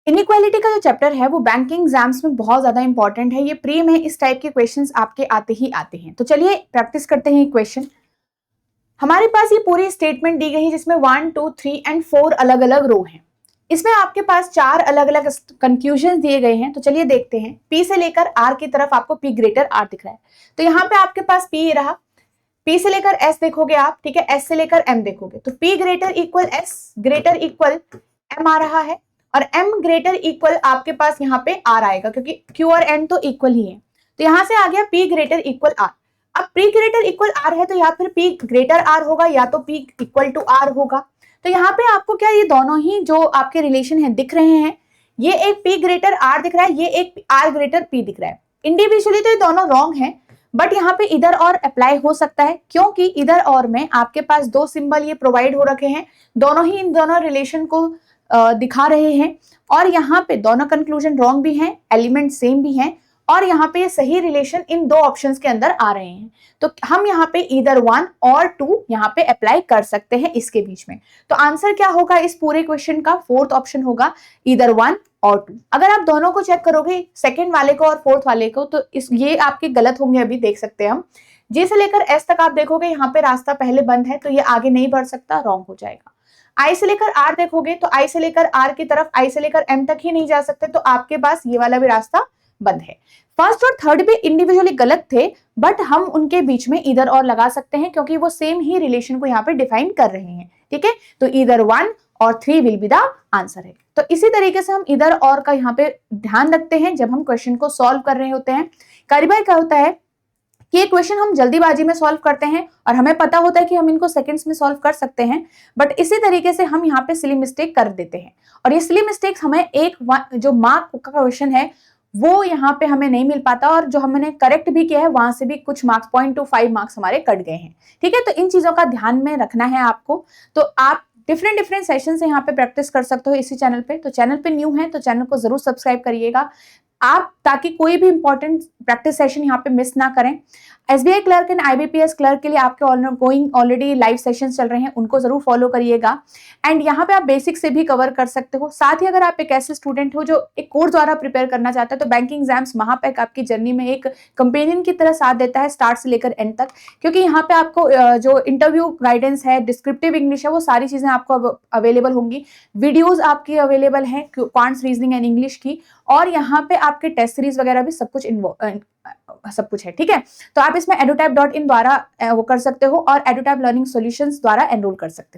Inequality का जो chapter है वो बैंकिंग एग्जाम्स में बहुत ज्यादा इंपॉर्टेंट है, ये प्री में इस टाइप के क्वेश्चंस आपके आते ही आते हैं। तो चलिए प्रैक्टिस करते हैं क्वेश्चन। हमारे पास ये पूरी स्टेटमेंट दी गई है जिसमें 1, 2, 3 एंड 4 अलग अलग रो हैं। इसमें आपके पास 4 अलग अलग कंक्लूजन दिए गए हैं। तो चलिए देखते हैं। P से लेकर R की तरफ आपको P ग्रेटर R दिख रहा है, तो यहाँ पे आपके पास P रहा। P से लेकर S देखोगे आप, ठीक है, S से लेकर M देखोगे तो P greater equal S greater equal M आ रहा है, और M ग्रेटर इक्वल आपके पास यहाँ पे R आएगा क्योंकि Q और N तो इक्वल ही है। तो यहाँ से आ गया P ग्रेटर इक्वल R। अब P ग्रेटर इक्वल R है तो या फिर P ग्रेटर R होगा या तो P इक्वल टू R होगा। तो यहाँ पे आपको क्या ये दोनों ही जो आपके रिलेशन है दिख रहे हैं, ये एक P ग्रेटर R दिख रहा है, ये एक R ग्रेटर P दिख रहा है। इंडिविजुअली तो ये दोनों रॉन्ग है, बट यहाँ पे इधर और अप्लाई हो सकता है क्योंकि इधर और में आपके पास दो सिंबल ये प्रोवाइड हो रखे हैं, दोनों ही इन दोनों रिलेशन को दिखा रहे हैं, और यहाँ पे दोनों कंक्लूजन रॉन्ग भी हैं, एलिमेंट सेम भी हैं, और यहाँ पे सही रिलेशन इन दो ऑप्शंस के अंदर आ रहे हैं। तो हम यहाँ पे इधर 1 और 2 यहाँ पे अप्लाई कर सकते हैं इसके बीच में। तो आंसर क्या होगा इस पूरे क्वेश्चन का? फोर्थ ऑप्शन होगा, इधर 1 और 2। अगर आप दोनों को चेक करोगे, सेकंड वाले को और फोर्थ वाले को, तो ये आपके गलत होंगे, अभी देख सकते हैं हम। जे से लेकर एस तक आप देखोगे यहाँ पे रास्ता पहले बंद है, तो ये आगे नहीं बढ़ सकता, रॉन्ग हो जाएगा। आई से लेकर आर देखोगे तो आई से लेकर आर की तरफ, आई से लेकर एम तक ही नहीं जा सकते, तो आपके पास ये वाला भी रास्ता बंद है। फर्स्ट और थर्ड भी इंडिविजुअली गलत थे, बट हम उनके बीच में इधर और लगा सकते हैं क्योंकि वो सेम ही रिलेशन को यहाँ पे डिफाइन कर रहे हैं, ठीक है। तो इधर 1 और 3 विल बी द आंसर है। तो इसी तरीके से हम इधर और का यहाँ पे ध्यान रखते हैं जब हम क्वेश्चन को सॉल्व कर रहे होते हैं। कई बार क्या होता है कि ये क्वेश्चन हम जल्दीबाजी में सॉल्व करते हैं और हमें पता होता है कि हम इनको सेकंड्स में सॉल्व कर सकते हैं, बट इसी तरीके से हम यहाँ पे सिली मिस्टेक कर देते हैं, और ये सिली मिस्टेक्स हमें एक जो मार्क का क्वेश्चन है वो यहाँ पे हमें नहीं मिल पाता, और जो हमने करेक्ट भी किया है वहां से भी कुछ मार्क्स 0.25 मार्क्स हमारे कट गए हैं, ठीक है। तो इन चीजों का ध्यान में रखना है आपको। तो आप डिफरेंट सेशन से यहाँ पे प्रैक्टिस कर सकते हो इसी चैनल पे। तो चैनल पे न्यू है तो चैनल को जरूर सब्सक्राइब करिएगा आप, ताकि कोई भी इंपॉर्टेंट प्रैक्टिस सेशन यहाँ पे मिस ना करें। SBI clerk and IBPS clerk के लिए आपके ऑलरेडी लाइव सेशंस चल रहे हैं, उनको जरूर फॉलो करिएगा। एंड यहाँ पे आप बेसिक से भी कवर कर सकते हो। साथ ही अगर आप एक ऐसे स्टूडेंट हो जो एक कोर्स द्वारा प्रिपेयर करना चाहते हो, तो बैंकिंग एग्जाम्स महापैक आपकी जर्नी में एक कंपेनियन की तरह साथ देता है स्टार्ट से लेकर एंड तक, क्योंकि यहाँ पे आपको जो इंटरव्यू गाइडेंस है, डिस्क्रिप्टिव इंग्लिश है, वो सारी चीजें आपको अवेलेबल होंगी। वीडियोज आपकी अवेलेबल है क्वांट्स, रीजनिंग एंड इंग्लिश की, और यहाँ पे आपके टेस्ट सीरीज वगैरह भी सब कुछ है, ठीक है। तो आप इसमें edutype.in द्वारा वो कर सकते हो और edutype लर्निंग सॉल्यूशंस द्वारा एनरोल कर सकते हो।